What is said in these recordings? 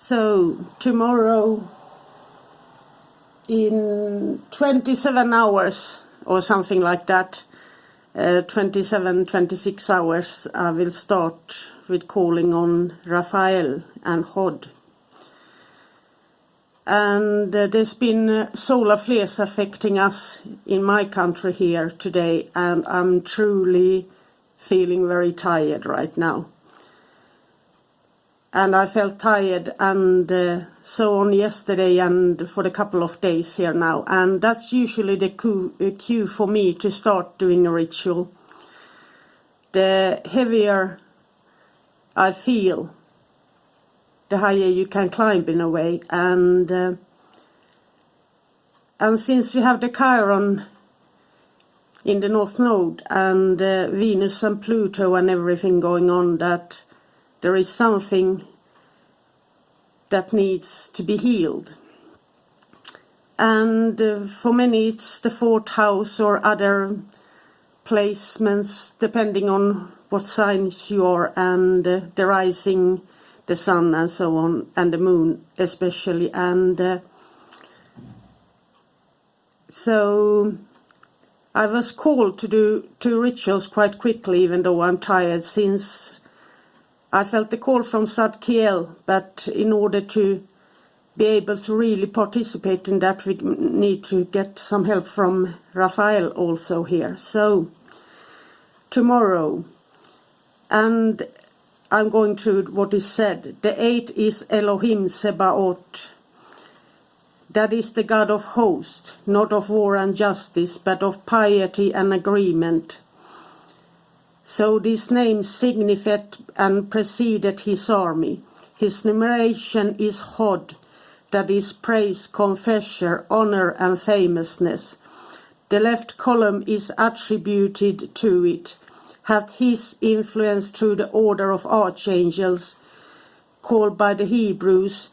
So tomorrow in 27 hours or something like that, 26 hours, I will start with calling on Raphael and Hod. And there's been solar flares affecting us in my country here today, and I'm truly feeling very tired right now. And I felt tired and so on yesterday and for a couple of days here now. And that's usually the cue for me to start doing a ritual. The heavier I feel, the higher you can climb in a way. And since we have the Chiron in the North Node and Venus and Pluto and everything going on, that there is something that needs to be healed. And for many it's the fourth house or other placements, depending on what signs you are, and the rising, the sun and so on, and the moon especially. And so I was called to do 2 rituals quite quickly, even though I'm tired, since I felt the call from Zadkiel, but in order to be able to really participate in that, we need to get some help from Raphael also here. So tomorrow, and I'm going through what is said. The 8 is Elohim Sebaot. That is the God of hosts, not of war and justice, but of piety and agreement. So these names signified and preceded his army. His numeration is Hod, that is praise, confessor, honor and famousness. The left column is attributed to it, hath his influence through the order of archangels, called by the Hebrews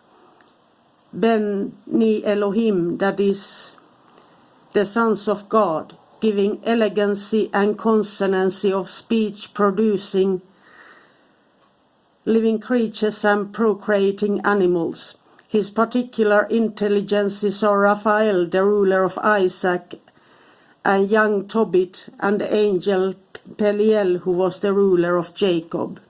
Beni Elohim, that is the sons of God, giving elegancy and consonancy of speech, producing living creatures and procreating animals. His particular intelligences are Raphael, the ruler of Isaac, and young Tobit, and the angel Peliel, who was the ruler of Jacob.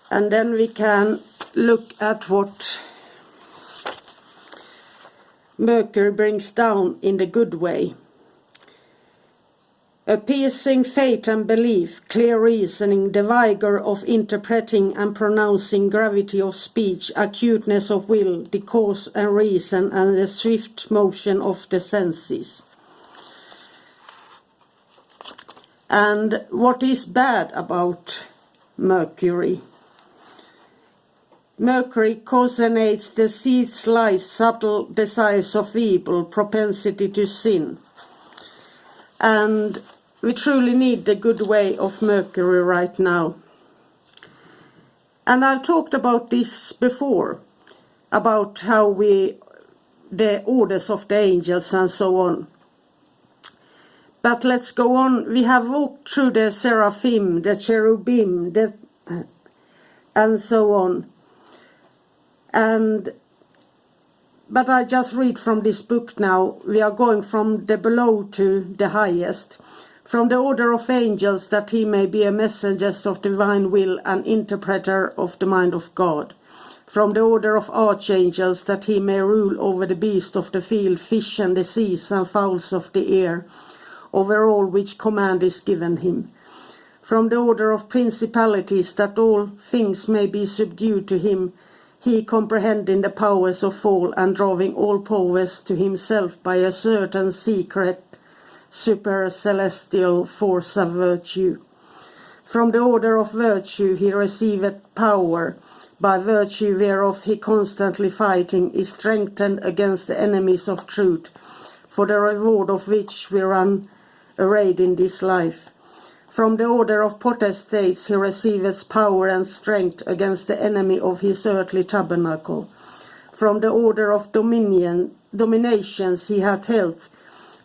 And then we can look at what Mercury brings down in the good way. Appeasing faith and belief, clear reasoning, the vigor of interpreting and pronouncing, gravity of speech, acuteness of will, the cause and reason, and the swift motion of the senses. And what is bad about Mercury? Mercury coordinates the seeds, lies, subtle desires of evil, propensity to sin. And we truly need the good way of Mercury right now. And I've talked about this before, about how the orders of the angels and so on. But let's go on. We have walked through the seraphim, the cherubim, and so on. But I just read from this book now. We are going from the below to the highest. From the order of angels, that he may be a messenger of divine will and interpreter of the mind of God. From the order of archangels, that he may rule over the beast of the field, fish and the seas and fowls of the air, over all which command is given him. From the order of principalities, that all things may be subdued to him, he comprehending the powers of all and drawing all powers to himself by a certain secret super-celestial force of virtue. From the order of virtue he receiveth power, by virtue whereof he constantly fighting is strengthened against the enemies of truth, for the reward of which we run arrayed in this life. From the order of potestates he receiveth power and strength against the enemy of his earthly tabernacle. From the order of dominations he hath health,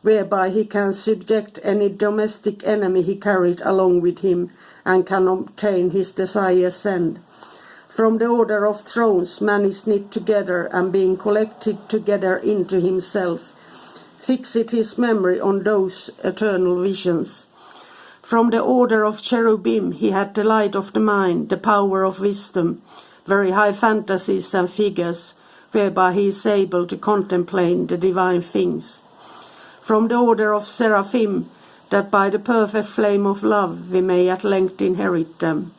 whereby he can subject any domestic enemy he carried along with him and can obtain his desired end. From the order of thrones man is knit together, and being collected together into himself, fixed his memory on those eternal visions. From the order of cherubim he had the light of the mind, the power of wisdom, very high fantasies and figures, whereby he is able to contemplate the divine things. From the order of seraphim, that by the perfect flame of love we may at length inherit them.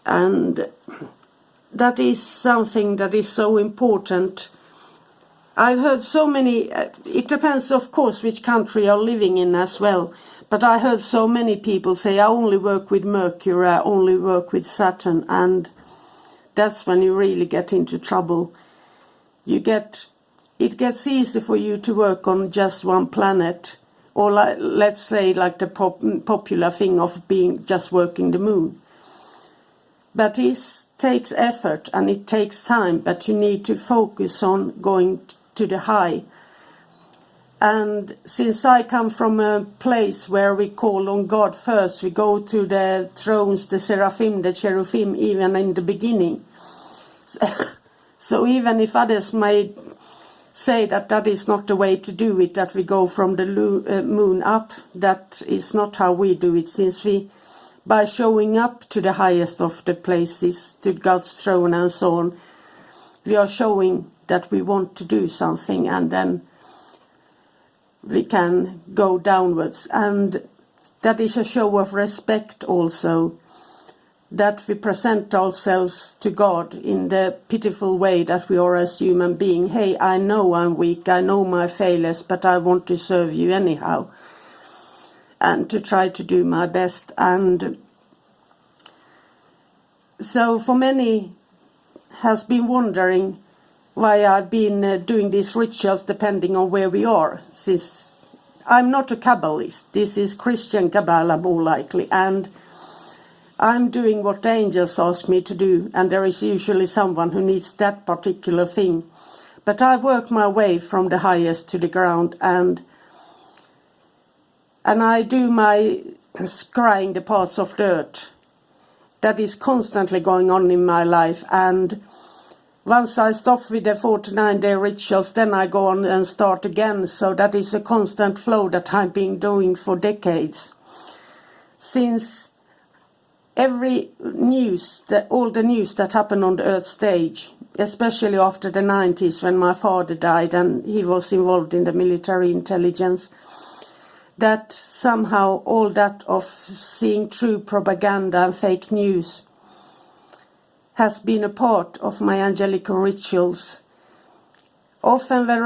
And that is something that is so important. I've heard so many, it depends of course which country you're living in as well, but I heard so many people say, I only work with Mercury, I only work with Saturn, and that's when you really get into trouble. It gets easy for you to work on just one planet, or let's say like the popular thing of being just working the moon. But it takes effort and it takes time, but you need to focus on going to the high. And since I come from a place where we call on God first, we go to the thrones, the seraphim, the cherubim, even in the beginning. So even if others may say that that is not the way to do it, that we go from the moon up, that is not how we do it, since by showing up to the highest of the places, to God's throne and so on, we are showing that we want to do something, and then we can go downwards. And that is a show of respect also, that we present ourselves to God in the pitiful way that we are as human beings. Hey, I know I'm weak, I know my failures, but I want to serve you anyhow, and to try to do my best. And so for many has been wondering why I've been doing these rituals depending on where we are, since I'm not a Kabbalist. This is Christian Kabbalah more likely, and I'm doing what the angels ask me to do, and there is usually someone who needs that particular thing. But I work my way from the highest to the ground, and I do my scrying the parts of the earth. That is constantly going on in my life, and once I stop with the 49-day rituals, then I go on and start again. So that is a constant flow that I've been doing for decades. Since every news, all the news that happened on the earth stage, especially after the 90s when my father died and he was involved in the military intelligence, that somehow all that of seeing true propaganda and fake news has been a part of my angelical rituals. Often when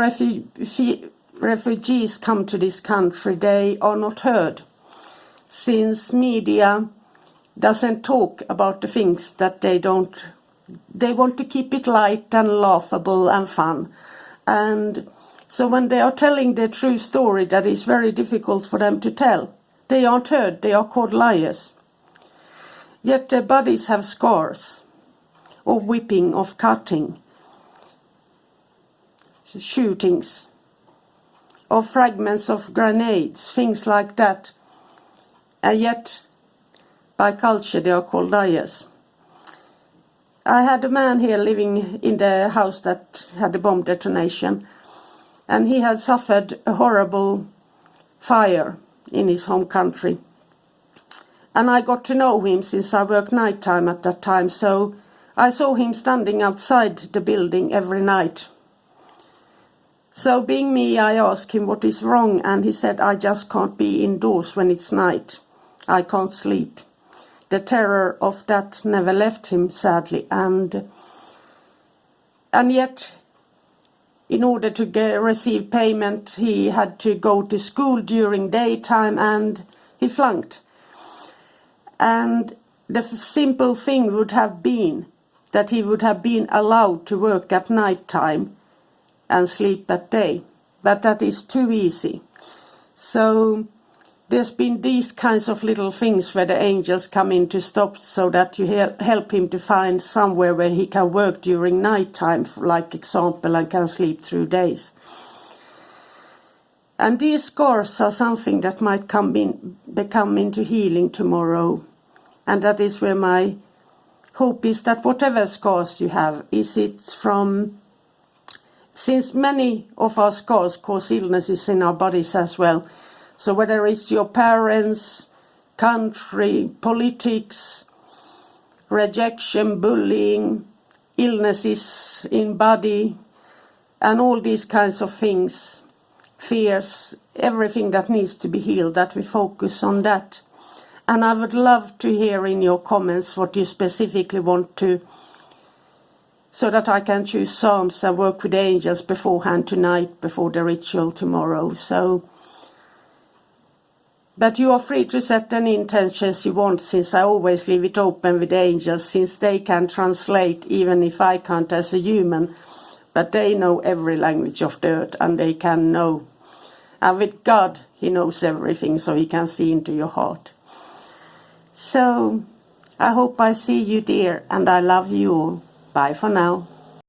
refugees come to this country, they are not heard, since media doesn't talk about the things that they want to keep it light and laughable and fun. And so when they are telling the true story that is very difficult for them to tell, they aren't heard, they are called liars. Yet their bodies have scars of whipping, of cutting, shootings, of fragments of grenades, things like that. And yet, by culture, they are called liars. I had a man here living in the house that had a bomb detonation, and he had suffered a horrible fire in his home country. And I got to know him since I worked nighttime at that time, so I saw him standing outside the building every night. So being me, I asked him what is wrong, and he said, I just can't be indoors when it's night. I can't sleep. The terror of that never left him, sadly, and yet, in order to receive payment, he had to go to school during daytime, and he flunked. And the simple thing would have been that he would have been allowed to work at night time and sleep at day, but that is too easy. So there's been these kinds of little things where the angels come in to stop so that you help him to find somewhere where he can work during night time, like example, and can sleep through days. And these scars are something that might become into healing tomorrow. And that is where my hope is, that whatever scars you have, since many of our scars cause illnesses in our bodies as well. So whether it's your parents, country, politics, rejection, bullying, illnesses in body, and all these kinds of things, fears, everything that needs to be healed, that we focus on that. And I would love to hear in your comments what you specifically want to, so that I can choose psalms and work with the angels beforehand tonight, before the ritual tomorrow. But you are free to set any intentions you want, since I always leave it open with the angels, since they can translate even if I can't as a human. But they know every language of the earth, and they can know. And with God, he knows everything, so he can see into your heart. So, I hope I see you, dear, and I love you all. Bye for now.